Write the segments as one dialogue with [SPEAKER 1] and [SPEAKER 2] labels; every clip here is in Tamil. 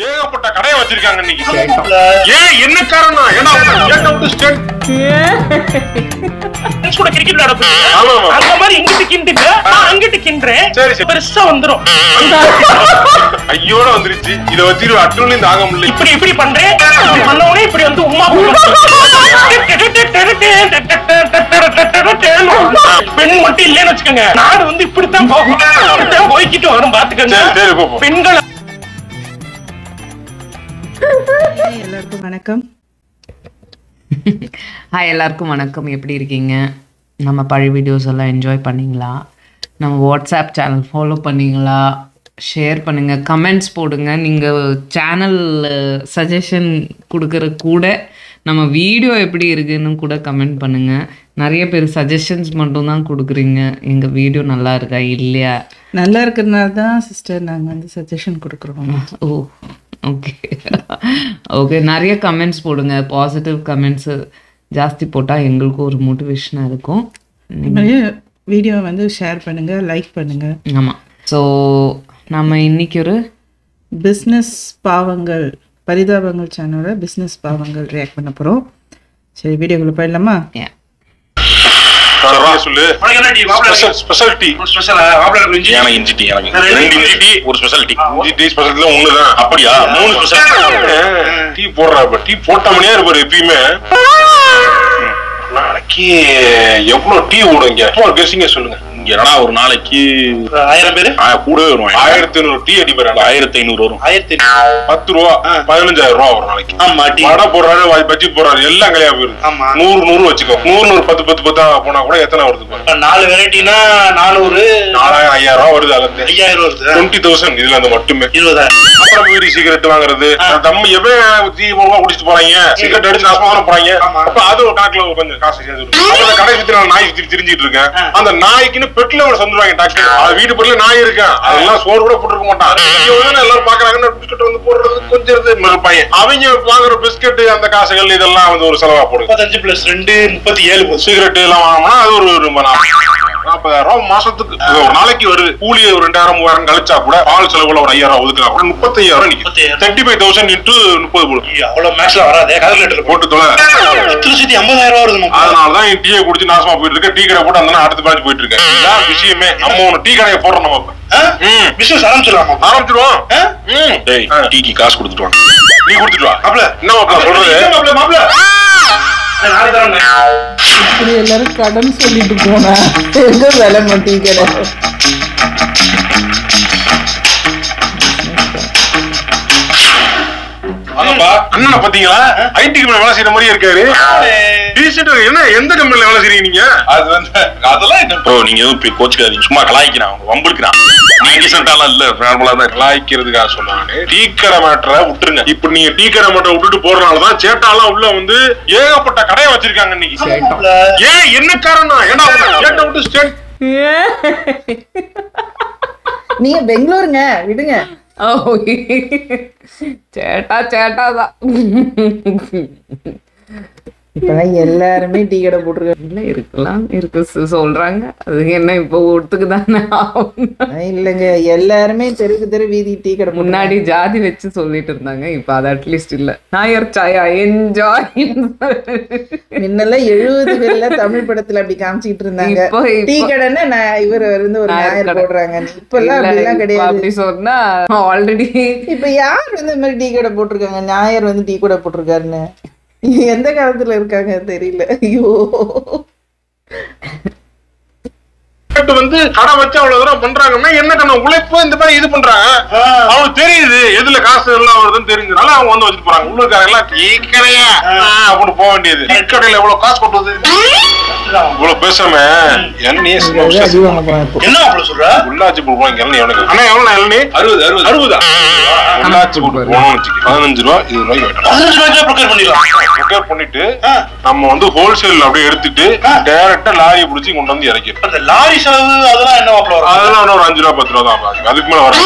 [SPEAKER 1] ஏகப்பட்ட கடையை வச்சிருக்காங்க இன்னைக்கு. ஏன் என்ன காரணம்? ஏன்னா கேட்ட விட்டு ஸ்டேட்
[SPEAKER 2] கூட கிரிக்கெட் நடக்குது. அந்த மாதிரி இங்கிட்டு கிண்டுங்க, அங்கிட்டு கிண்டுறேன். சரி பெருசா வந்துரும்.
[SPEAKER 1] ஐயோட வந்துருச்சு. இத வச்சிரு அட்டுல தாங்க முடியல.
[SPEAKER 2] இப்படி இப்படி பண்றேன். இப்படி பண்ணவனே இப்படி வந்து உமா பெண் மட்டும் இல்லைன்னு வச்சுக்கோங்க, நாடு வந்து இப்படித்தான் போகும். இப்படித்தான் போய்கிட்டு வரும். பாத்துக்கோங்க பெண்கள்.
[SPEAKER 3] எல்லாருக்கும் வணக்கம்.
[SPEAKER 4] ஹாய், எல்லாருக்கும் வணக்கம். எப்படி இருக்கீங்க? நம்ம பழைய வீடியோஸ் எல்லாம் என்ஜாய் பண்ணிங்களா? நம்ம வாட்ஸ்அப் சேனல் ஃபாலோ பண்ணிங்களா? ஷேர் பண்ணுங்கள், கமெண்ட்ஸ் போடுங்க. நீங்கள் சேனலில் சஜஷன் கொடுக்குற கூட நம்ம வீடியோ எப்படி இருக்குன்னு கூட கமெண்ட் பண்ணுங்கள். நிறைய பேர் சஜஷன்ஸ் மட்டும்தான் கொடுக்குறீங்க. எங்கள் வீடியோ நல்லா இருக்கா இல்லையா?
[SPEAKER 3] நல்லா இருக்கிறதுனால தான் சிஸ்டர் நாங்கள் வந்து சஜஷன் கொடுக்குறோம்.
[SPEAKER 4] ஓ ஓகே ஓகே. நிறைய கமெண்ட்ஸ் போடுங்க. பாசிட்டிவ் கமெண்ட்ஸு ஜாஸ்தி போட்டால் எங்களுக்கு ஒரு மோட்டிவேஷனாக இருக்கும்.
[SPEAKER 3] நிறைய வீடியோ வந்து ஷேர் பண்ணுங்கள், லைக் பண்ணுங்கள்.
[SPEAKER 4] ஆமாம். ஸோ நம்ம இன்னைக்கு ஒரு
[SPEAKER 3] பிஸ்னஸ் பாவங்கள் பரிதாபங்கள் சேனலோட பிஸ்னஸ் பாவங்கள் ரியாக்ட் பண்ண போகிறோம். சரி, வீடியோக்குள்ள போயிடலாமா?
[SPEAKER 1] சொல்லு. Special tea. எனக்கு இஞ்சி டீ. எனக்கு 2 இஞ்சி டீ, ஒரு ஸ்பெஷல் டீ. இஞ்சி டீ ஸ்பெஷல்ல ஒண்ணுதான். அப்படியா? 3 ஸ்பெஷல் டீ போடுறா. இப்ப டீ போட்டாமனே இருப்பாரு எப்பயுமே. நாளைக்கு எவ்வளவு டீ ஓடுங்க? கெஸ்டிங்க சொல்லுங்க.
[SPEAKER 5] ஏன்னா ஒரு நாளைக்கு
[SPEAKER 1] 1000 பேரு
[SPEAKER 5] கூடவே வருவாங்க.
[SPEAKER 1] 1500 டீ அடிப்பாரு.
[SPEAKER 5] 1500 வரும்.
[SPEAKER 1] 10 ரூபா 15000 ரூபா ஒரு நாளைக்கு.
[SPEAKER 5] ஆமா, டீ
[SPEAKER 1] வடை போடுறாரு, பஜ்ஜி போடுறாரு, எல்லாம் கலையா போயிருது. 100 வச்சுக்கோ. 100 10 போனா கூட எத்தனை வருது?
[SPEAKER 5] 4 வெரைட்டினா 400
[SPEAKER 1] 4000 5000 ரூபா வருது. அதுல
[SPEAKER 5] 5000 வருது.
[SPEAKER 1] 20,000 இதுல அந்த மட்டுமே.
[SPEAKER 5] 20,000.
[SPEAKER 1] அப்புறம் வீடு சிகரெட் வாங்குறது, தம்மி எவன் டீ மூலமா குடிச்சிட்டு போறாங்க, சிகரெட் அடிச்சு நாசமான போறாங்க. அப்ப அது ஒரு கணக்குல கொஞ்சம் காசு சேர்ந்து கடை சுத்தி நான் நாய் சுத்தி திரிஞ்சிட்டு இருக்கேன். அந்த நாய்க்குன்னு பெட்ல ஒரு சந்துருவாங்க டாக்டர். அது வீட்டு பக்கத்துல நாய் இருக்கேன். அதெல்லாம் சோறு கூட போட்டுருக்க மாட்டான். எல்லாரும் பாக்குறாங்க பிஸ்கட் வந்து போடுறது கொஞ்சம் மறுப்பாங்க. அவங்க வாங்குற பிஸ்கட் அந்த காசுகள் இதெல்லாம் வந்து ஒரு செலவா போடுது.
[SPEAKER 5] 35 + 2 37.
[SPEAKER 1] சிகரெட் எல்லாம் வாங்கினா அது ஒரு 40,000 ரூபா மாசத்துக்கு. ஒரு நாளைக்கு வருது. கூலி ஒரு 2000 3000 கழிச்சா கூட பால் செலவுல ஒரு 5000 ஒதுக்கினா கூட 35,000 நிக்குது. 35,000 × 30 போடும்.
[SPEAKER 5] அவ்வளவு மேக்ஸ்ல வராதே. கால்குலேட்டர்ல
[SPEAKER 1] போட்டு தொலை.
[SPEAKER 5] 1,50,000 வருது.
[SPEAKER 1] அதனாலதான் டீயை குடிச்சு நாசமா போயிட்டு இருக்க. டீ கடை போட்டு அந்த அடுத்த பிரான்ச் போயிட்டு இருக்கேன். இதான் விஷயமே. நம்ம ஒண்ணு டீ கடையை போடுறோம். நம்ம
[SPEAKER 5] பிசினஸ் ஆரம்பிச்சிருவோம்.
[SPEAKER 1] டீக்கு காசு கொடுத்துட்டு வாங்க. நீ கொடுத்துட்டு வா. என்ன சொல்றது?
[SPEAKER 3] இப்படி எல்லாரும் கடன் சொல்லிட்டு போனா எங்க வேலை மாட்டீங்க?
[SPEAKER 1] அண்ணனை பாத்தீங்களா? ஐடி கம்பெனி வேலை செய்யற மாதிரியே இருக்காரு. என்ன எந்த கம்பெனில வேலை செய்றீங்க நீங்க?
[SPEAKER 5] அது வந்து அதெல்லாம் என்ன நீங்க எதுவும் கோச்சுக்காதீங்க. சும்மா கலாய்க்கிறான், அவங்க வம்பிருக்கிறான். நீங்க சென்டாலாம் இல்ல, நார்மலா தான் கலாய்க்கிறதுக்காக சொன்னாங்க. டீ கடை மேட்டரை விட்டுருங்க. இப்ப நீங்க டீ கடை மேட்டரை விட்டுட்டு போறதுனாலதான் சேட்டாலாம் உள்ள வந்து ஏகப்பட்ட கடையை வச்சிருக்காங்க இன்னைக்கு. ஏன் என்ன காரணம்? ஏன்னா சேட்டை விட்டு ஸ்டேட்.
[SPEAKER 3] நீங்க பெங்களூருங்க, விடுங்க.
[SPEAKER 4] ஓ சேட்டா தான்.
[SPEAKER 3] இப்பதான் எல்லாருமே டீ கடை போட்டிருக்காங்க.
[SPEAKER 4] இல்லை, இருக்கலாம் இருக்கு சொல்றாங்க. அது என்ன இப்போ ஒத்துக்கு தானே ஆகும்.
[SPEAKER 3] இல்லைங்க, எல்லாருமே தெருக்கு தெரு வீதி டீ கடை.
[SPEAKER 4] முன்னாடி ஜாதி வச்சு சொல்லிட்டு இருந்தாங்க, இப்ப அது அட்லீஸ்ட் இல்ல. நாயர் சாயா என்ஜாய்.
[SPEAKER 3] முன்னெல்லாம் 70களில் தமிழ் படத்துல அப்படி காமிச்சிட்டு இருந்தாங்க. டீ கடைன்னா இவர் வந்து ஒரு நாயர் போடுறாங்க. இப்ப எல்லாம் அப்படிலாம் கிடையாது.
[SPEAKER 4] அப்படி சொன்னா ஆல்ரெடி
[SPEAKER 3] இப்ப யார் வந்து இந்த மாதிரி டீ கடை போட்டிருக்காங்க? நாயர் வந்து டீ கடை போட்டிருக்காருன்னு எந்த காலத்துல இருக்காங்க தெரியல. ஐயோ,
[SPEAKER 1] வந்து கடை வச்சு அவ்வளவு தூரம் பண்றாங்கன்னா என்ன கண்ண உழைப்பு இந்த மாதிரி இது பண்றாங்க. அவங்களுக்கு தெரியுது எதுல காசு எல்லாம் வருதுன்னு தெரிஞ்சதுனால அவங்க வந்து வச்சுட்டு போறாங்க. உள்ளூர்காரங்க எல்லாம் டீ கடையா அப்படின்னு போக வேண்டியது. டீ கடையில எவ்வளவு காசு கொட்டுது? இவ்வளவு பேசாம என்ன
[SPEAKER 5] சொல்ற?
[SPEAKER 1] உள்ளாட்சி போடுவாங்க. ஆனா எவ்வளவு இளநீ? 60 உள்ளாட்சி போட்டு போனோம்னு வச்சுக்க 15 ரூபா 20 ரூபாய்க்கு பண்ணிட்டு நம்ம வந்து ஹோல்சேல் அப்படியே எடுத்துட்டு டைரக்டா லாரியை பிடிச்சி கொண்டு வந்து இறக்கிடும்.
[SPEAKER 5] அந்த லாரி
[SPEAKER 6] செலவு அதெல்லாம் என்ன மாப்பிள்ள வரும்?
[SPEAKER 1] அதெல்லாம் ஒரு 5 ரூபா 10 ரூபா தான் பாதி. அதுக்கு மேல வரும்.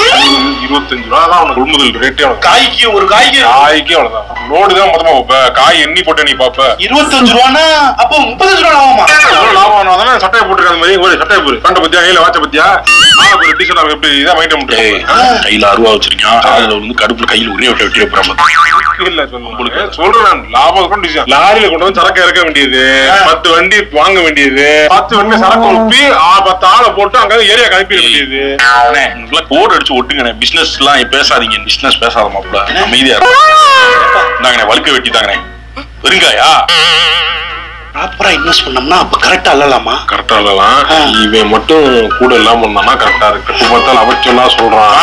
[SPEAKER 1] 25 ரூபா தான் உனக்கு கொள்முதல் ரேட்டே.
[SPEAKER 6] காய்க்கு ஒரு காய்க்கு
[SPEAKER 1] அவ்வளவுதான். லோடு தான் மொத்தமா வைப்ப. காய் எண்ணி போட்டு நீ பாப்ப.
[SPEAKER 6] 25 ரூபானா அப்போ 35 ரூபா லாபமா?
[SPEAKER 1] லாபம் தானே. சட்டையை போட்டுருக்க அந்த மாதிரி ஒரு சட்டையை போடு. கண்ட பத்தியா கையில வாட்ச பத்தியா ஒரு டிஷர்ட் எப்படி இதான் மைண்ட்
[SPEAKER 5] கையில 6 ரூபா வச்சிருக்கான். அதுல வந்து கடுப்புல கையில உரிய வெட்டி வைப்பாங்க.
[SPEAKER 1] இல்ல சொல்றேன் லாபம் லாரியில கொண்டு வந்து சரக்கு இறக்க வேண்டியது, 10 வண்டி வாங்க வேண்டியது, 10 வண்டி சரக்கு ஒப்பி 10 ஆளை போட்டு அங்க ஏரியா கலப்பிட வேண்டியது.
[SPEAKER 5] கோட் அடிச்சு ஒட்டுங்க. பிசினஸ் எல்லாம் பேசாதீங்க. பிசினஸ் பேசாத மாப்பிள்ள. அமைதியா நாங்க வழுக்க வெட்டி தாங்கண்ணே. வெறுங்காயா
[SPEAKER 6] ப்ராப்பரா இன்வெஸ்ட் பண்ணோம்னா அப்ப கரெக்டா அல்லலாமா?
[SPEAKER 1] கரெக்டா இல்லலாம். இவன் மட்டும் கூட இல்லாம இருந்தானா கரெக்டா இருக்கு. பார்த்தாலும் அவச்சொல்லாம் சொல்றான்.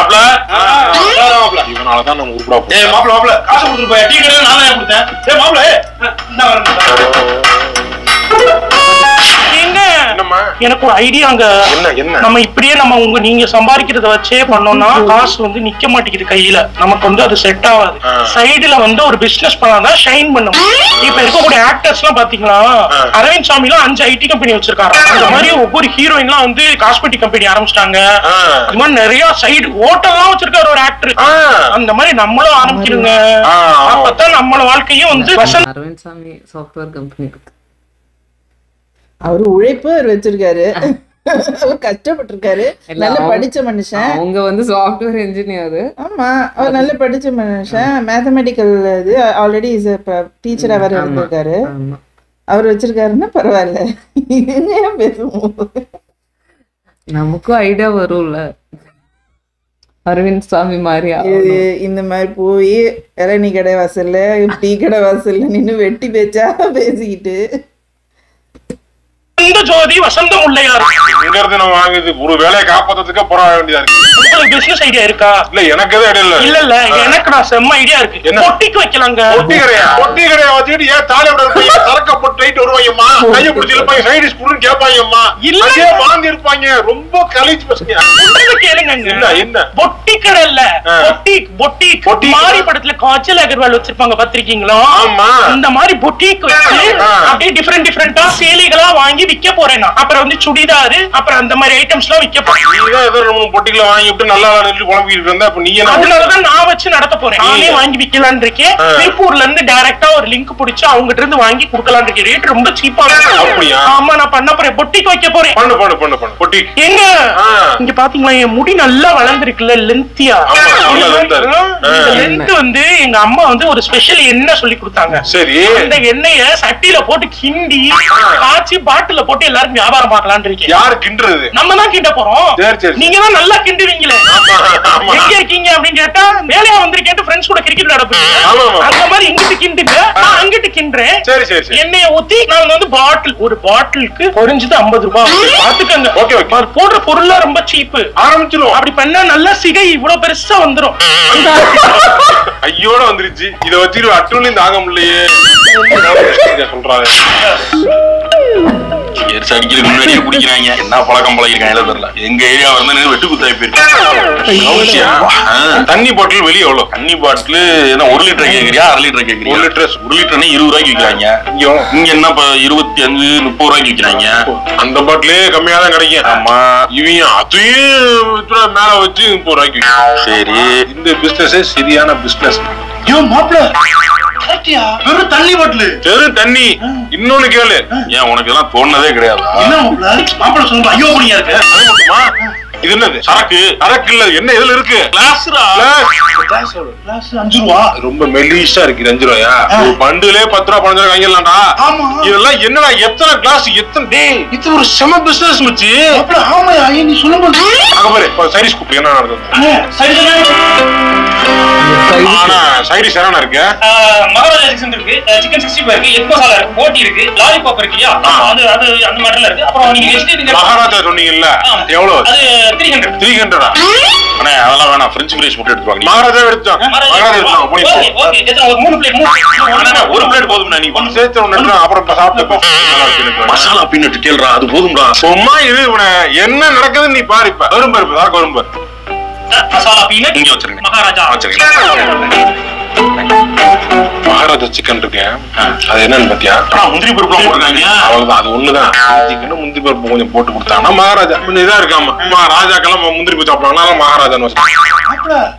[SPEAKER 1] இவனாலதான் நம்ம உருப்படா போறோம்.
[SPEAKER 6] மாப்பிள்ள காசு கொடுத்துட்டு போய் டீ கடையில நான் தான் கொடுத்தேன். மாப்பிள்ள
[SPEAKER 2] எனக்கு ஒரு ஐடியாங்க. நம்ம இப்படியே நீங்க சம்பாதிக்கிறத வச்சே பண்ணோம்னா காசு வந்து நிக்க மாட்டேங்குது கையில. நமக்கு வந்து அது செட் ஆகாது. சைடுல வந்து ஒரு பிசினஸ் பண்ணாதான் ஷைன் பண்ணும். இப்ப இருக்கக்கூடிய ஆக்டர்ஸ் எல்லாம் பாத்தீங்களா, அரவிந்த் சாமி எல்லாம் 5 ஐடி கம்பெனி வச்சிருக்காரு. அந்த மாதிரி ஒவ்வொரு ஹீரோயின் எல்லாம் வந்து காஸ்மெட்டிக் கம்பெனி ஆரம்பிச்சிட்டாங்க. இது மாதிரி நிறைய சைடு ஹோட்டல் எல்லாம் வச்சிருக்காரு ஒரு ஆக்டர். அந்த மாதிரி நம்மளும் ஆரம்பிச்சிருங்க. அப்பதான் நம்மளோட வாழ்க்கையும் வந்து
[SPEAKER 4] அரவிந்த் சாமி சாஃப்ட்வேர் கம்பெனி.
[SPEAKER 3] அவரு உழைப்பு வச்சிருக்காரு. அவர் கஷ்டப்பட்டிருக்காரு. நல்ல படிச்ச மனுஷன்.
[SPEAKER 4] அவங்க வந்து சாஃப்ட்வேர் இன்ஜினியர். ஆமா, அவர் நல்ல படிச்ச மனுஷன். மேத்தமெட்டிக்கல் இது ஆல்ரெடி இஸ் டீச்சரா வேற இருந்திருக்காரு. அவர் வச்சிருக்காருன்னா பரவாயில்ல. பேசுவோம், நமக்கும் ஐடியா வரும்ல. அரவிந்த் சாமி மாதிரியா
[SPEAKER 3] இந்த மாதிரி போய் இளநீ கடை வாசல்ல டீ கடை வாசல்ல நின்னு வெட்டி பேச்சா பேசிக்கிட்டு
[SPEAKER 2] ஜோதி வசந்தம் உள்ளையார்
[SPEAKER 1] நம்ம வாங்குது ஒரு வேலையை காப்பாத்துறதுக்கு போராட வேண்டியதா இருக்கு.
[SPEAKER 2] உங்களுக்கு பிசினஸ் ஐடியா இருக்கா?
[SPEAKER 1] இல்ல எனக்கு எதுவும் ஐடியா இல்ல.
[SPEAKER 2] இல்ல எனக்கு நான் செம்ம ஐடியா இருக்கு. பொட்டிக்கு வைக்கலாங்க. பொட்டி
[SPEAKER 1] கடையா வச்சுட்டு ஏன் தாலியோட சரக்க போட்டு ரைட் வருவாங்கம்மா, கையை பிடிச்சி இருப்பாங்க, சைடிஸ் புடுன்னு கேட்பாங்கம்மா. இல்ல வாங்கி இருப்பாங்க. ரொம்ப கலீஜ் பசங்க.
[SPEAKER 2] கேளுங்க. என்ன பொட்டி கடை இல்ல, பொட்டி மாரி படத்துல காஜல் அகர்வால் வச்சிருப்பாங்க பாத்திருக்கீங்களா? ஆமா, அந்த மாதிரி பொட்டிக்கு வச்சு அப்படியே டிஃபரெண்டா சேலைகளா வாங்கி விக்க போறேன். அப்புறம் வந்து சுடிதாரு, அப்புறம் அந்த மாதிரி ஐட்டம்ஸ் எல்லாம் விக்க போறேன்.
[SPEAKER 1] பொட்டிகளை வாங்கி விட்டு நல்லா குழம்பிட்டு இருந்தா அப்ப நீங்க
[SPEAKER 2] அதனாலதான் நான் வச்சு நடத்த போறேன். நானே வாங்கி விக்கலான் இருக்கேன். திருப்பூர்ல இருந்து டைரக்டா ஒரு லிங்க் பிடிச்சு அவங்க கிட்ட இருந்து வாங்கி கொடுக்கலாம் இருக்கேன். ரேட் ரொம்ப சீப்பா இருக்கும். ஆமா, நான் பண்ண போறேன். பொட்டிக்கு வைக்க போறேன். பண்ணு பொட்டி. எங்க இங்க பாத்தீங்களா, என் முடி நல்லா வளர்ந்துருக்குல்ல, லென்த்தியா. லென்த் வந்து எங்க அம்மா வந்து ஒரு ஸ்பெஷல் எண்ணெய் சொல்லி கொடுத்தாங்க. சரி, அந்த எண்ணெய சட்டியில போட்டு கிண்டி காய்ச்சி பாட்டில போட்டு எல்லாரும் வியாபாரம் பார்க்கலான்னு இருக்கேன். யாரு கிண்டுறது? நம்ம தான் கிண்ட போறோம். நீங்க தான் நல்லா கிண்டுவீங்களே. எங்க இருக்கீங்க அப்படின்னு கேட்டா வேலையா வந்திருக்கேன் ஃப்ரெண்ட்ஸ் கூட கிரிக்கெட் விளையாட போறீங்க. அந்த மாதிரி இங்கிட்டு கிண்டுங்க, நான் அங்கிட்டு கிண்டுறேன். எண்ணெயை ஊத்தி நான் வந்து ஒரு பாட்டிலுக்கு குறைஞ்சது 50 ரூபாய் பாத்துக்கங்க. போடுற பொருள் ரொம்ப சீப்பு. ஆரம்பிச்சிடும். அப்படி பண்ணா நல்ல சிகை இவ்வளவு பெருசா வந்துரும்.
[SPEAKER 1] ஐயோட வந்துருச்சு. இத வச்சு அட்டுலையும் தாங்க முடியலையே சொல்றாங்க.
[SPEAKER 5] அடிக்கிறதுக்கு முன்னாடியே குடிக்கிறாங்க. என்ன பழக்கம் பழகிருக்காங்க தெரியல. எங்க ஏரியா வந்து வெட்டு குத்தாய் போயிருக்கு.
[SPEAKER 1] தண்ணி பாட்டில் வெளியே எவ்வளவு?
[SPEAKER 5] தண்ணி பாட்டில் 1 லிட்டர் கேக்குறியா 1/2 லிட்டர் கேக்குறியா? 1 லிட்டர் 20 ரூபாய்க்கு விற்கிறாங்க. இங்க என்ன 25-30 ரூபாய்க்கு விற்கிறாங்க.
[SPEAKER 1] அந்த பாட்டிலே கம்மியா தான் கிடைக்கும். ஆமா, இவங்க அதையும் மேல வச்சு 30 ரூபாய்க்கு. சரி, இந்த பிசினஸ் சரியான பிசினஸ்.
[SPEAKER 6] வெறும் தண்ணி பாட்டில்,
[SPEAKER 1] வெறும் தண்ணி. இன்னொன்னு கேளு,
[SPEAKER 5] ஏன் உனக்கு எல்லாம் தோணுனதே கிடையாது?
[SPEAKER 6] ஐயோ இருக்கு.
[SPEAKER 1] இது என்னது? சரக்கு இல்ல. என்ன இதுல இருக்கு? கிளாஸ்ரா.
[SPEAKER 6] கிளாஸ் 5 ரூபா.
[SPEAKER 1] ரொம்ப மெலிசா இருக்கு. 5 ரூபாயா? பண்டுலே 10 ரூபா 15 ரூபா வாங்கிடலாம்டா. இதெல்லாம் என்னடா? எத்தனை கிளாஸ்? இது ஒரு செம பிசினஸ் மச்சி.
[SPEAKER 6] ஆமாயா, நீ சொல்லும்போது
[SPEAKER 1] அங்க பாரு சைடிஸ் கூப்பிட்டு என்ன நடக்குது. சைடிஸ் என்ன இருக்கு?
[SPEAKER 2] மகாராஜா இருக்கு, சிக்கன் 65 இருக்கு, எக் மசாலா இருக்கு, போட்டி இருக்கு, லாலிபாப் இருக்கு. அது அந்த மாதிரில இருக்கு. அப்புறம் நீங்க வெஜிடேரியன்
[SPEAKER 1] மகாராஜா சொன்னீங்கல்ல, எவ்வளவு? அது 300.
[SPEAKER 5] அண்ணே அதெல்லாம் வேணாம். பிரெஞ்ச் ஃப்ரைஸ் மட்டும் எடுத்துவாங்க.
[SPEAKER 1] மகாராஜா எடுத்துவாங்க.
[SPEAKER 2] ஓகே, எத்தனை? ஒரு 3 பிளேட்.
[SPEAKER 5] ஒரு பிளேட் போதும்டா. நீ
[SPEAKER 1] ஒன்னு சேர்த்து ஒன்னு அப்புறம் சாப்பிட்டு
[SPEAKER 5] மசாலா பீனட் கேள்றா, அது போதும்டா.
[SPEAKER 1] சும்மா இது என்ன நடக்குதுன்னு நீ பாரு. இப்ப வரும்
[SPEAKER 2] மசாலா பீனட்
[SPEAKER 5] இங்க வச்சிருங்க.
[SPEAKER 2] மகாராஜா
[SPEAKER 5] வச்சிருங்க.
[SPEAKER 1] மகாராஜா சிக்கன் இருக்கேன், அது என்னன்னு பாத்தியா?
[SPEAKER 5] முந்திரி பருப்பு போட்டுருக்காங்க.
[SPEAKER 1] அவ்வளவுதான், அது ஒண்ணுதான். சிக்கன் முந்திரி பருப்பு கொஞ்சம் போட்டு கொடுத்தாங்கன்னா மகாராஜா. இதா இருக்காமா ராஜாக்கெல்லாம் முந்திரி பருப்பு சாப்பிடுவாங்க, மகாராஜான்னு.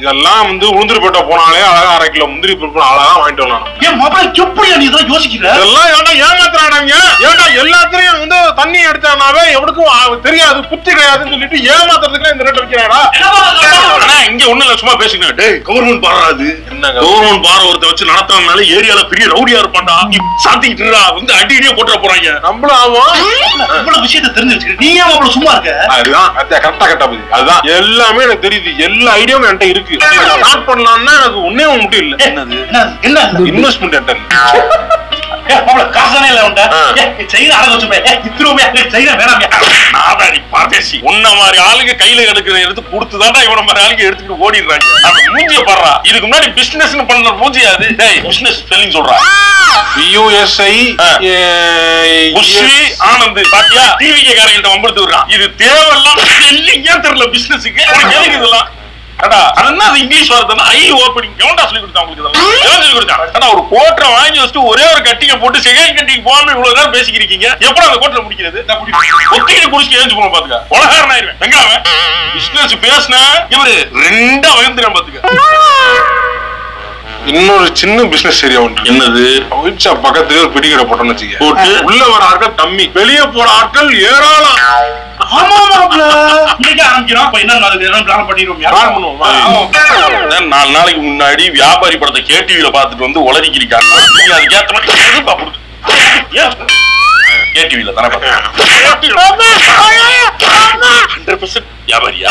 [SPEAKER 1] இதெல்லாம் வந்து உளுந்திரி போட்ட போனாலே அழகா 1/2 கிலோ முந்திரி பருப்பு அழகா வாங்கிட்டு வரலாம்.
[SPEAKER 6] ஏன் மாப்பிள்ள எப்படி நீ இதெல்லாம் யோசிக்கிற?
[SPEAKER 1] இதெல்லாம் ஏன்டா ஏமாத்துறாங்க? ஏன்டா எல்லாத்தையும் வந்து தண்ணி எடுத்தானாவே எவனுக்கும் தெரியாது, புத்தி கிடையாதுன்னு சொல்லிட்டு ஏமாத்துறதுக்கு இந்த ரேட் வைக்கிறாடா?
[SPEAKER 5] இங்க ஒண்ணு இல்ல, சும்மா பேசுங்க. டேய், கவர்மெண்ட் பாராது. என்னங்க கவர்மெண்ட் பார ஒருத்த வச்சு நடத்துறதுனால ஏரியால பெரிய ரவுடியா இருப்பான்டா. சாத்திக்கிட்டு வந்து அடிக்கடியே போட்டுற போறாங்க.
[SPEAKER 1] நம்மளும் ஆகும்.
[SPEAKER 6] இவ்வளவு விஷயத்தை தெரிஞ்சு வச்சுக்கிட்டு நீ ஏன் அவ்வளவு சும்மா இருக்க?
[SPEAKER 1] அதுதான் கரெக்டா புதி. அதுதான் எல்லாமே எனக்கு தெரியுது, எல்லா ஐடியாவும் என்கிட்ட இருக்கு. ஸ்டார்ட் பண்ணலாம்னா எனக்கு ஒன்னே மட்டும் இல்ல.
[SPEAKER 6] என்ன
[SPEAKER 1] இன்வெஸ்ட்மெண்ட் என்கிட்ட
[SPEAKER 6] காசனே இல்ல உண்டா? செய்த அழகு வச்சுப்பேன். இத்திரமே செய்த வேணாம்.
[SPEAKER 5] நாதாடி பரதேசி, உன்ன மாதிரி ஆளுங்க கையில எடுக்கிறத எடுத்து கொடுத்துதான்டா இவன மாதிரி ஆளுங்க எடுத்துட்டு ஓடிடுறாங்க. நம்ம மூஞ்சிய பாடுறா. இதுக்கு முன்னாடி பிசினஸ் பண்ற மூஞ்சி அது. டேய், பிசினஸ் ஸ்பெல்லிங் சொல்றா.
[SPEAKER 1] BUSI
[SPEAKER 5] ஆனந்த். பாத்தியா, டிவிகே காரங்கிட்ட வம்படுத்து விடுறான். இது தேவையில்லாம் ஸ்பெல்லிங்கா தெரியல பிசினஸுக்கு. எதுக்கு இதெல்லாம்? இங்கிலீஷ் வார்த்தை ஐ ஓப்பனிங் எவன்டா சொல்லி கொடுத்தா உங்களுக்கு? இதெல்லாம் சொல்லி கொடுத்தா ஒரு கோட்டரை வாங்கி வச்சுட்டு ஒரே ஒரு கட்டிங்க போட்டு செகண்ட் கட்டிங் போகாம இவ்வளவு நேரம் பேசிக்கிறீங்க. எப்ப அந்த கோட்டரை முடிக்கிறது? ஒத்திட்டு குடிச்சு ஏஞ்சு போன பாத்துக்க, உலகாரன் ஆயிருவேன். எங்க அவன் பிசினஸ் பேசினா இவரு 2 வயந்துறான் பாத்துக்க.
[SPEAKER 1] இன்னொரு சின்ன பிசினஸ் சரியா உண்டு.
[SPEAKER 5] என்னது?
[SPEAKER 1] ஒயிட் ஷாப் பக்கத்துல ஒரு பிடிக்கிற போட்டோம்னு வச்சுக்க, போட்டு உள்ள வர ஆட்கள் கம்மி, வெளியே போற ஆட்கள் ஏராளம்.
[SPEAKER 6] ஆமா மாப்பிள்ள, இன்னைக்கு ஆரம்பிக்கிறோம். அப்ப என்ன பண்ணிடுவோம்?
[SPEAKER 5] 4 நாளைக்கு முன்னாடி வியாபாரி படத்தை கேடிவில பாத்துட்டு வந்து உளறிக்கிருக்காங்க. அதுக்கேற்ற மாதிரி கேடிவில தானே 100% வியாபாரியா?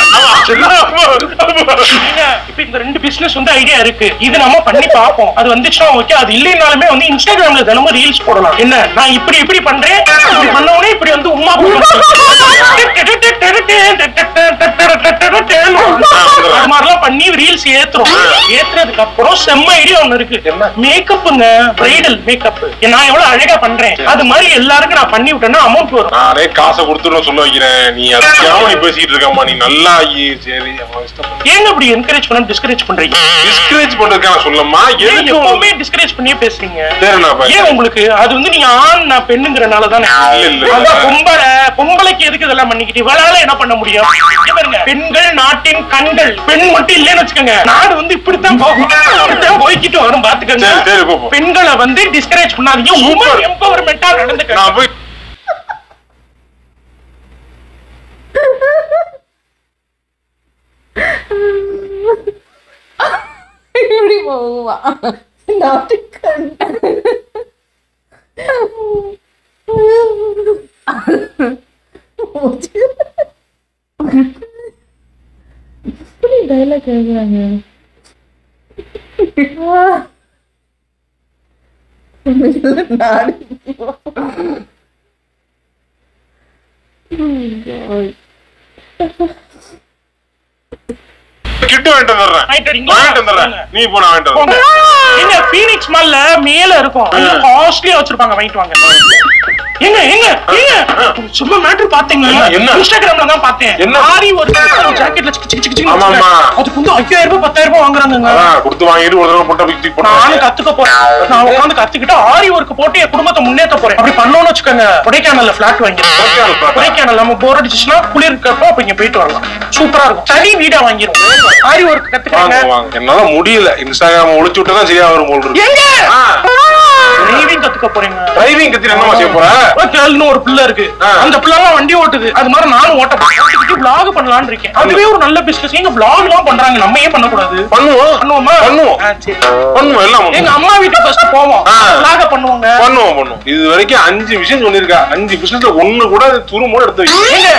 [SPEAKER 2] இப்ப இந்த 2 பிசினஸ் வந்து ஐடியா இருக்கு. இது நம்ம பண்ணி பாப்போம். அது வந்துச்சுன்னா ஓகே, அது இல்லைனாலுமே வந்து இன்ஸ்டாகிராம்ல தினமும் ரீல்ஸ் போடலாம். என்ன, நான் இப்படி பண்றேன், இப்படி பண்ணவனே இப்படி வந்து உமா அது மாதிரிலாம் பண்ணி ரீல்ஸ் ஏத்துறோம். ஏத்துறதுக்கு அப்புறம் செம்ம ஐடியா ஒண்ணு இருக்கு. மேக்கப்புங்க, பிரைடல் மேக்கப். நான் எவ்வளவு அழகா பண்றேன் அது மாதிரி எல்லாருக்கும் நான் பண்ணி விட்டேன்னா அமௌண்ட் வரும்.
[SPEAKER 1] நானே காசை கொடுத்துடும் சொல்ல வைக்கிறேன். நீ அதுக்காக நீ பேசிட்டு இருக்கமா? நீ நல்லா சரி
[SPEAKER 2] ஏங்க இப்படி என்கரேஜ் பண்ண டிஸ்கரேஜ் பண்றீங்க?
[SPEAKER 1] டிஸ்கரேஜ் பண்றதுக்கான சொல்லமா?
[SPEAKER 2] எப்பவுமே டிஸ்கரேஜ் பண்ணியே பேசுறீங்க. ஏன் உங்களுக்கு அது வந்து நீங்க ஆண் நான் பெண்ணுங்கிறனால தானே? பொம்பளைக்கு எதுக்கு இதெல்லாம் பண்ணிக்கிட்டு இவளால என்ன பண்ண முடியும்? பெண்கள் நாட்டின் கண்கள். பெண் மட்டும் இல்லைன்னு வச்சுக்கோங்க, நாடு வந்து இப்படித்தான் போகும், போய்கிட்டு வரும். பாத்துக்கோங்க, பெண்களை வந்து டிஸ்கரேஜ் பண்ணாதீங்க. உமன் எம்பவர்மெண்டா நடந்துக்க.
[SPEAKER 3] இப்படி போகுமா நாட்டுக்கண்? இப்படி டைலாக் கேக்குறாங்க. நாடு
[SPEAKER 1] கிட்ட நீ போன
[SPEAKER 2] பீனிக்ஸ் மால்ல மேல இருக்கும், காஸ்ட்லியா வச்சிருப்பாங்க, வாங்கிட்டு வாங்க. ஏங்க ஏங்க ஏங்க சும்மா மேட்டர் பாத்தீங்க? இன்ஸ்டாகிராம்ல தான் பார்த்தேன். ஆரி ஒரு ஜாக்கெட்ல அதுக்கு வந்து 5000 ரூபாய் 10000 ரூபாய் வாங்குறாங்க.
[SPEAKER 1] கொடுத்து வாங்கிட்டு ஒரு தடவை போட்டா விக்கி போட்டா
[SPEAKER 2] நானும் கத்துக்க போறேன். நான் உட்கார்ந்து கத்துக்கிட்டு ஆரி ஒர்க் போட்டு என் குடும்பத்தை முன்னேற்ற போறேன். அப்படி பண்ணணும்னு வச்சுக்கோங்க, கொடைக்கானல்ல ஃபிளாட் வாங்கி, கொடைக்கானல் நம்ம போர் அடிச்சுச்சுன்னா குளிர் இருக்கப்போ அப்ப இங்க போயிட்டு வரலாம். சூப்பரா இருக்கும். தனி வீடா வாங்கிரும். ஆரி ஒர்க் கத்துக்காங்க.
[SPEAKER 1] என்னால முடியல, இன்ஸ்டாகிராம் ஒளிச்சு விட்டா தான் சரியா வரும் போல்.
[SPEAKER 2] டிரைவிங் கத்துக்க போறீங்க.
[SPEAKER 1] டிரைவிங் கத்துட்டு என்ன செய்ய போற?
[SPEAKER 2] கேள்னு ஒரு பிள்ளை இருக்கு, அந்த பிள்ளைலாம் வண்டி ஓட்டுது. அது மாதிரி நானும் ஓட்ட vlog பண்ணலாம்னு இருக்கேன். அதுவே ஒரு நல்ல பிசினஸ். எங்க vlog எல்லாம் பண்றாங்க, நம்ம ஏன் பண்ண கூடாது? பண்ணுவோமா? சரி பண்ணுவோம். எல்லாம் எங்க அம்மா வீட்டுக்கு ஃபர்ஸ்ட் போவோம், vlog பண்ணுவோம்.
[SPEAKER 1] இது வரைக்கும் 5 விஷயம் சொல்லிருக்கா. 5 பிசினஸ்ல ஒண்ணு கூட துருமோட எடுத்து வைங்க.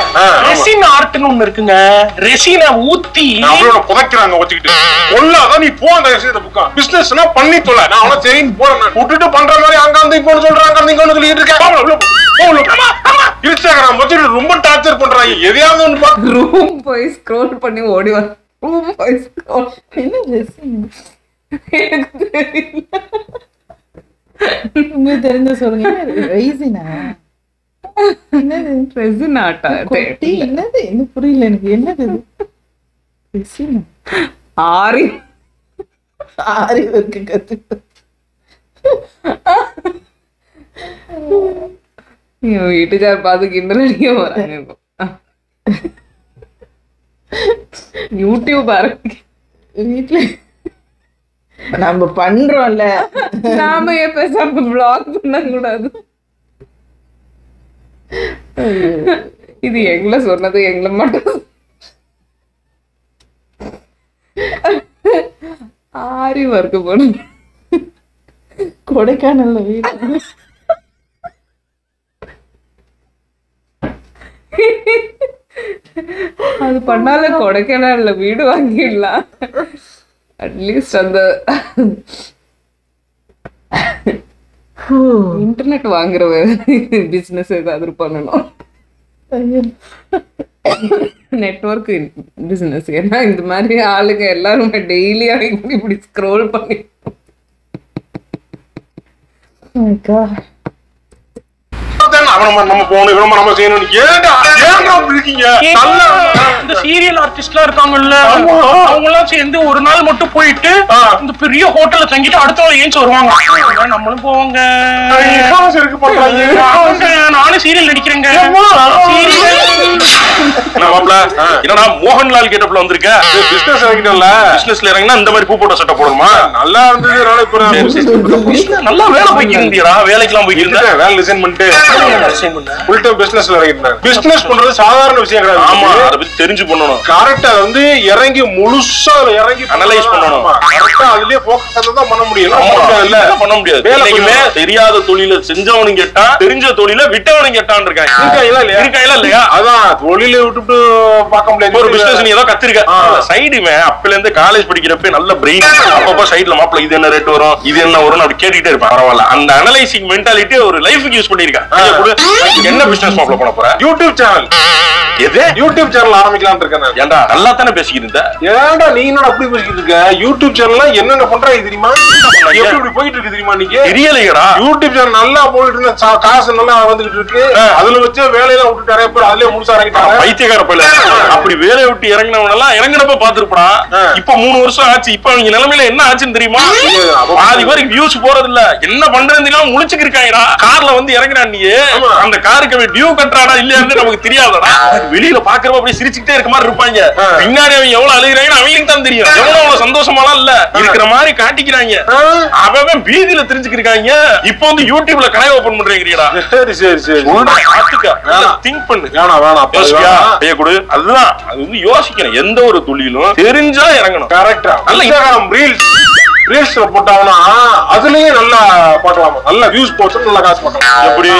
[SPEAKER 2] ரெசின் ஆர்ட்னு ஒண்ணு இருக்குங்க. ரெசினை ஊத்தி
[SPEAKER 1] அவளோட புதைக்கிறாங்க வச்சுக்கிட்டு. ஒல்லாதான் நீ போ அந்த விஷயத்தை புக்கா. பிசினஸ்னா பண்ணி தொலை. நான் அவன சரின்னு போறேன். விட்டுட்டு பண்ற மாதிரி அங்க வந்து இங்க சொல்றாங்க, அங்க இங்க சொல்லிட்டு இருக்கேன். இன்ஸ்டாகிராம் வச்சு ரொம்ப டார்ச்சர் பண்றாங்க. எதையாவது ஒண்ணு பாத்து
[SPEAKER 4] ரூம் போய் ஸ்க்ரோல் பண்ணி ஓடி வர. ரூம் போய் ஸ்க்ரோல்
[SPEAKER 3] என்ன ரெசின் எனக்கு தெரியல. உங்களுக்கு தெரிஞ்ச சொல்லுங்க. ரெசினா என்னது?
[SPEAKER 4] ரெசின் ஆட்டா
[SPEAKER 3] கொட்டி என்னது? என்ன புரியல எனக்கு. என்னது ரெசினா?
[SPEAKER 4] ஆரி
[SPEAKER 3] ஆரி ஒர்க் கத்து
[SPEAKER 4] என் வீட்டுக்கார் பார்த்து கிண்டல் அடிக்க போறாங்க இப்போ. யூடியூப் பாருங்க
[SPEAKER 3] வீட்டுல நம்ம பண்றோம்ல,
[SPEAKER 4] நாம எப்ப பிளாக் பண்ண கூடாது. இது எங்களை சொன்னது எங்களை மட்டும். ஆரி ஒர்க்கு போன
[SPEAKER 3] கொடைக்கானல்ல வீடு
[SPEAKER 4] அது பண்ணாத கொடைக்கானல்ல வீடு வாங்கிடலாம். அட்லீஸ்ட் அந்த இன்டர்நெட் வாங்குற பிசினஸ் ஏதாவது பண்ணணும். Network business. ஏன்னா இந்த மாதிரி ஆளுங்க எல்லாருமே டெய்லியா இப்படி ஸ்க்ரோல் பண்ணி
[SPEAKER 1] நம்ம போகணும், நம்ம செய்யணும்.
[SPEAKER 2] இந்த சீரியல் ஆர்டிஸ்ட்லாம் இருக்காங்கல்ல, அவங்க எல்லாம் சேர்ந்து ஒரு நாள் மட்டும் போயிட்டு இந்த பெரிய ஹோட்டல்ல தங்கிட்டு அடுத்த நாள் ஏஞ்சி வருவாங்க. நம்மளும் போவாங்க. நானும் சீரியல் நடிக்கிறேங்க.
[SPEAKER 5] என்னடா மோகன்லால் கேட்டப்ல வந்திருக்க? பிசினஸ்ல இறங்கினா இந்த மாதிரி பூ போட்ட சட்டை போடணுமா? நல்லா இருந்தது. நல்லா வேலை போய்க்கு இருந்தியடா. வேலைக்கெல்லாம் போய்க்கு இருந்த வேலை ரிசைன் பண்ணிட்டு பிசினஸ் பண்றது சாதாரண விஷயம் கிடையாது. ஆமா, அதை பத்தி தெரிஞ்சு பண்ணணும். கரெக்டா வந்து இறங்கி முழுசா இறங்கி அனலைஸ் பண்ணணும். கரெக்டா அதுலயே போக்கஸ் தான் பண்ண முடியும். பண்ண முடியாது. வேலைக்குமே தெரியாத தொழில செஞ்சவனும் கேட்டா, தெரிஞ்ச தொழில விட்டவனும் கேட்டான்னு இருக்காங்க இல்லையா? அதான் தொழில விட்டுட்டு பார்க்க முடியாது. ஒரு பிசினஸ் நீ ஏதோ கத்திருக்க சைடுமே அப்பல இருந்து காலேஜ் படிக்கிறப்ப நல்ல பிரெயின். அப்பப்ப சைடுல மாப்பிள்ள இது என்ன ரேட் வரும், இது என்ன வரும் அப்படி கேட்டுட்டே இருப்பேன். பரவாயில்ல, அந்த அனலைசிங் மென்டாலிட்டி ஒரு லைஃபுக்கு யூஸ் பண்ணிருக்கேன். என்ன பிசினஸ் மாப்பிள்ள பண்ண போற? YouTube channel. எது யூடியூப் சேனல் ஆரம்பிக்கலாம்னு இருக்கேன். ஏன்டா நல்லா தானே பேசிக்கிட்டு இருந்த? ஏன்டா நீ என்னடா அப்படி பேசிக்கிட்டு இருக்க? யூடியூப் சேனல்ல என்னென்ன பண்றாங்க தெரியுமா? எப்படி போயிட்டு இருக்கு தெரியுமா? நீங்க தெரியலையடா. யூடியூப் சேனல் நல்லா போயிட்டு இருந்தா காசு நல்லா வந்துகிட்டு இருக்கு. அதுல வச்சு வேலையெல்லாம் விட்டு நிறைய பேர் அதுலயே முழுசா இறங்கிட்டாங்க. பைத்தியக்கார பையல. அப்படி வேலையை விட்டு இறங்கினவங்க எல்லாம் இறங்கினப்ப பாத்துருப்பா. இப்ப 3 வருஷம் ஆச்சு. இப்ப அவங்க நிலைமையில என்ன ஆச்சுன்னு தெரியுமா? பாதி பேருக்கு வியூஸ் போறது இல்ல. என்ன பண்றதுன்னு தெரியாம முழிச்சுக்கு இருக்காங்கடா. கார்ல வந்து இறங்குறான் நீ. அந்த காருக்கு டியூ கட்டுறாடா இல்லையான்னு நமக்கு தெரியாதடா. வெளியில பாக்குறப்ப அப்படியே சிரிச்சுக்கிட்டே இருக்க மாதிரி இருப்பாங்க. பின்னாடி அவங்க எவ்வளவு அழுகிறாங்கன்னு அவங்களுக்கு தான் தெரியும். எவ்வளவு சந்தோஷமாலாம் இல்ல இருக்கிற மாதிரி காட்டிக்கிறாங்க. அவன் பீதியில தெரிஞ்சுக்கிருக்காங்க. இப்ப வந்து யூடியூப்ல கடை ஓபன் பண்றீங்கடா. சரி சரி சரி திங்க் பண்ணு. அதுதான் அது வந்து யோசிக்கணும். எந்த ஒரு தொழிலும் தெரிஞ்சா இறங்கணும். கரெக்டா. ரீல்ஸ் போட்டாங்கன்னா அதுலயே நல்லா பார்க்கலாமா? நல்ல வியூஸ் போட்டு நல்ல காசு பார்க்கலாம். எப்படி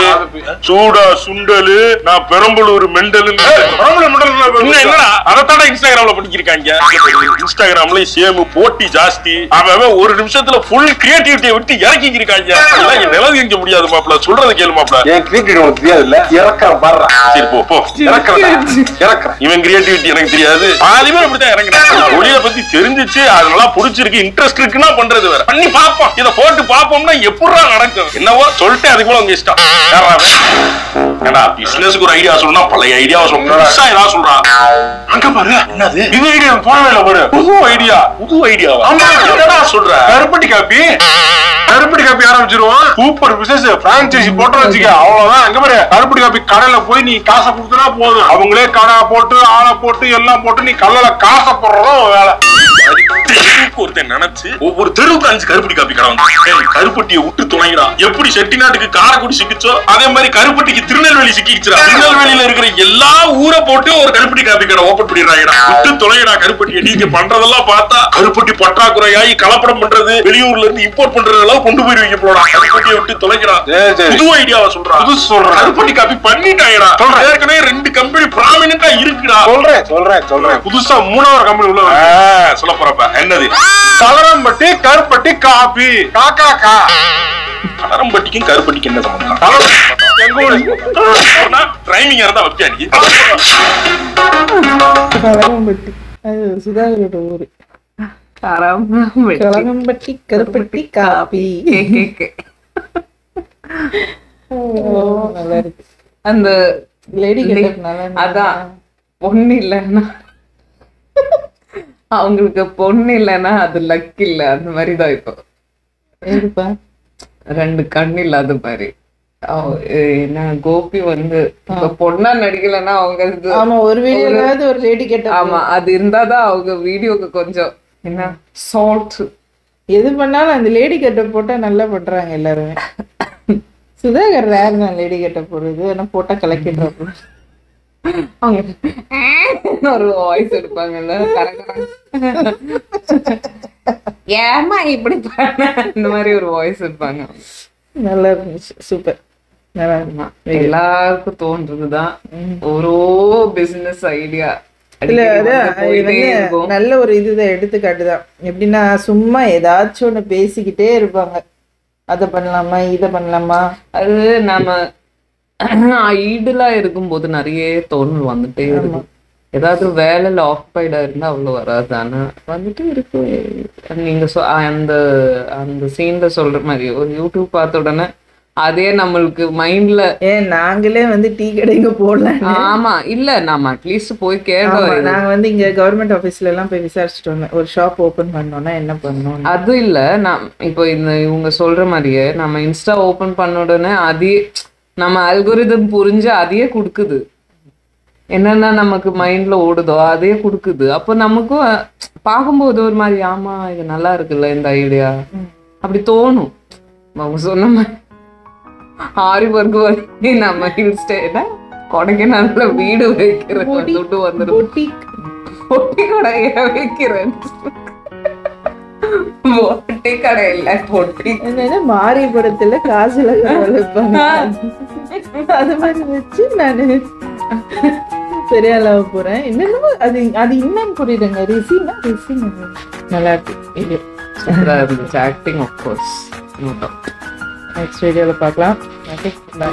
[SPEAKER 5] சூடா சுண்டலு நான் பெரம்பலூர் மெண்டல் என்னடா அதத்தான இன்ஸ்டாகிராம்ல படிச்சிருக்காங்க. இன்ஸ்டாகிராம்ல சேம் போட்டி ஜாஸ்தி. அவன் ஒரு நிமிஷத்துல ஃபுல் கிரியேட்டிவிட்டியை விட்டு இறக்கி இருக்காங்க. நிலவு எங்க முடியாது மாப்பிள்ள. சொல்றத கேளு மாப்பிள்ள. என் கிரியேட்டிவிட்டி உனக்கு தெரியாது இல்ல? இறக்குறேன் பாரு. சரி போ போ இறக்குறேன். இவன் கிரியேட்டிவிட்டி எனக்கு தெரியாது. ஆதிமே அப்படித்தான் இறங்குறேன். ஒளியை பத்தி தெரிஞ்சிச்சு, அது நல்லா புடிச்சிருக்கு, இன்ட்ரெஸ்ட் இருக்குன்னா பண்றது வேற. பண்ணி பாப்போம். இத போட்டு பாப்போம்னா எப்படிடா நடக்கும்? என்னவோ சொல்லிட்டு அதுக்கு மேல உங்க இஷ்டம். ஏடா பிசினஸ்க்கு ஒரு ஐடியா சொன்னா பழைய ஐடியாவை சொல்றா. ஏதாவது சொல்றா அங்க பாரு. என்னது இது ஐடியா? போனவேல பாரு. புது ஐடியா. புது ஐடியாவா? ஆமா. என்னடா சொல்ற? கருப்பட்டி காப்பி. கருப்பட்டி காப்பி ஆரம்பிச்சிருவோம். Super business. பிரான்சைசி போட்டு வச்சுக்க. அவ்வளவுதான். அங்க பாரு. கருப்பட்டி காப்பி கடையில போய் நீ காசை கொடுத்தா போதும். அவங்களே கடை போட்டு ஆளை போட்டு எல்லாம் போட்டு நீ கல்லுல காசை போடுறதும் வேலை. ஒருத்தன் நினைச்சு ஒவ்வொரு தெருவுக்கு 5 கருப்பட்டி காப்பி கடை வந்து கருப்பட்டியை விட்டு துணைங்கடா. எப்படி செட்டிநாட்டுக்கு காரைக்குடி சிக்கிச்சோ அதே மாதிரி கருப்பட்டிக்கு திருநெல்வேலி சிக்கிச்சுடா. திருநெல்வேலியில இருக்கிற எல்லா ஊரை போட்டு ஒரு கருப்பட்டி காப்பி கடை ஓபன் பண்ணிடுறாங்கடா. விட்டு துணைங்கடா கருப்பட்டியை. நீங்க பண்றதெல்லாம் பார்த்தா கருப்பட்டி பற்றாக்குறையாகி கலப்படம் பண்றது, வெளியூர்ல இருந்து இம்போர்ட் பண்றது எல்லாம் கொண்டு போயிருவீங்க போடா. கருப்பட்டியை விட்டு துணைங்கடா. புது ஐடியாவை சொல்றா. புது சொல்ற கருப்பட்டி காப்பி பண்ணிட்டாங்கடா. ஏற்கனவே 2 கம்பெனி பிராமினென்ட்டா இருக்குடா. சொல்றேன் புதுசா 3வது கம்பெனி உள்ள சொல்ல போறப்ப என்னது? கலரம்பட்டி கருப்பட்டி காப்பி. காக்கா கா. கலரம்பட்டிக்கும் கருப்பட்டிக்கு என்ன சம்பந்தம்? ட்ரைனிங் இருந்தா வச்சியா நீ?
[SPEAKER 3] கலரம்பட்டி அது சுதாகரோட ஊரு. கலரம்பட்டி கருப்பட்டி காப்பி. நல்லா இருக்கு.
[SPEAKER 4] அந்த
[SPEAKER 3] லேடி கெட்டப்னால
[SPEAKER 4] அதான் பொண்ணு இல்லைன்னா அவங்களுக்கு பொண்ணு இல்லைன்னா அது லக் இல்ல. அந்த மாதிரிதான் இப்போ
[SPEAKER 3] இருப்பா.
[SPEAKER 4] 2 கண்ணு இல்லாத மாதிரி. என்ன கோபி வந்து இப்ப பொண்ணா நடிக்கலன்னா அவங்க
[SPEAKER 3] ஆமா ஒரு வீடியோலாவது ஒரு லேடி கெட்ட.
[SPEAKER 4] ஆமா அது இருந்தாதான் அவங்க வீடியோக்கு கொஞ்சம் என்ன சால்ட்
[SPEAKER 3] எது பண்ணாலும் அந்த லேடி கெட்ட போட்டா நல்லா பண்றாங்க எல்லாருமே. சுதாகர் ரேர் தான் லேடி கெட்ட போடுறது, ஆனா போட்டா கலக்கிடுறாங்க.
[SPEAKER 4] அவங்க ஒரு வாய்ஸ் எடுப்பாங்கல்ல ஏமா இப்படி பண்ண இந்த மாதிரி ஒரு வாய்ஸ் எடுப்பாங்க.
[SPEAKER 3] நல்லா இருந்துச்சு, சூப்பர். நல்லா இருக்குமா?
[SPEAKER 4] எல்லாருக்கும் தோன்றதுதான் ஒரு பிசினஸ் ஐடியா.
[SPEAKER 3] நல்ல ஒரு இதுதான் எடுத்துக்காட்டுதான். எப்படின்னா சும்மா ஏதாச்சும் ஒண்ணு பேசிக்கிட்டே இருப்பாங்க, அத பண்ணலாமா இத பண்ணலாமா.
[SPEAKER 4] அது நாம ஐடலா இருக்கும்போது நிறைய தோணல் வந்துட்டே இருக்கு. ஏதாவது வேலையில ஆக்குபைடா இருந்தா அவ்வளவு வராது, ஆனா வந்துட்டு இருக்கு. நீங்க அந்த அந்த சீன்ல சொல்ற மாதிரி ஒரு யூடியூப் பார்த்த உடனே அதே நம்மளுக்கு மைண்ட்ல
[SPEAKER 3] நாங்களே வந்து டீ கடைங்க போடலாம்.
[SPEAKER 4] ஆமா இல்ல நாம அட்லீஸ்ட் போய் கேட்டோம்.
[SPEAKER 3] நாங்க வந்து இங்க கவர்மெண்ட் ஆபீஸ்ல எல்லாம் போய் விசாரிச்சுட்டு வந்தோம், ஒரு ஷாப் ஓபன் பண்ணோம்னா என்ன பண்ணணும்.
[SPEAKER 4] அது இல்ல நான் இப்போ இந்த இவங்க சொல்ற மாதிரியே நம்ம இன்ஸ்டா ஓபன் பண்ண உடனே அதே நம்ம அல்கோரிதம் புரிஞ்சு அதையே கொடுக்குது. என்னன்னா நமக்கு மைண்ட்ல ஓடுதோ அதே கொடுக்குது. அப்போ நமக்கும் பார்க்கும்போது ஒரு மாதிரி ஆமா இது நல்லா இருக்குல்ல இந்த ஐடியா அப்படி தோணும். அவங்க சொன்ன மாதிரி ஆரி ஒர்க் வந்து நம்ம இன்ஸ்டா கொடைக்கானல்ல வீடு வைக்கிறேன் துட்டு வந்துடும், பொட்டி கடை வைக்கிறேன். பொட்டி கடை இல்ல பொட்டி
[SPEAKER 3] மாறி படத்துல காசுல வைப்பாங்க, அது மாதிரி வச்சு நானு சரியா லவ் போறேன். என்னென்னமோ அது அது இன்னும் புரியுதுங்க. ரிசீனா நல்லா இருக்கு,
[SPEAKER 4] சூப்பரா இருந்துச்சு. Acting of course.
[SPEAKER 3] நெக்ஸ்ட் வீடியோல பார்க்கலாம். Okay, by.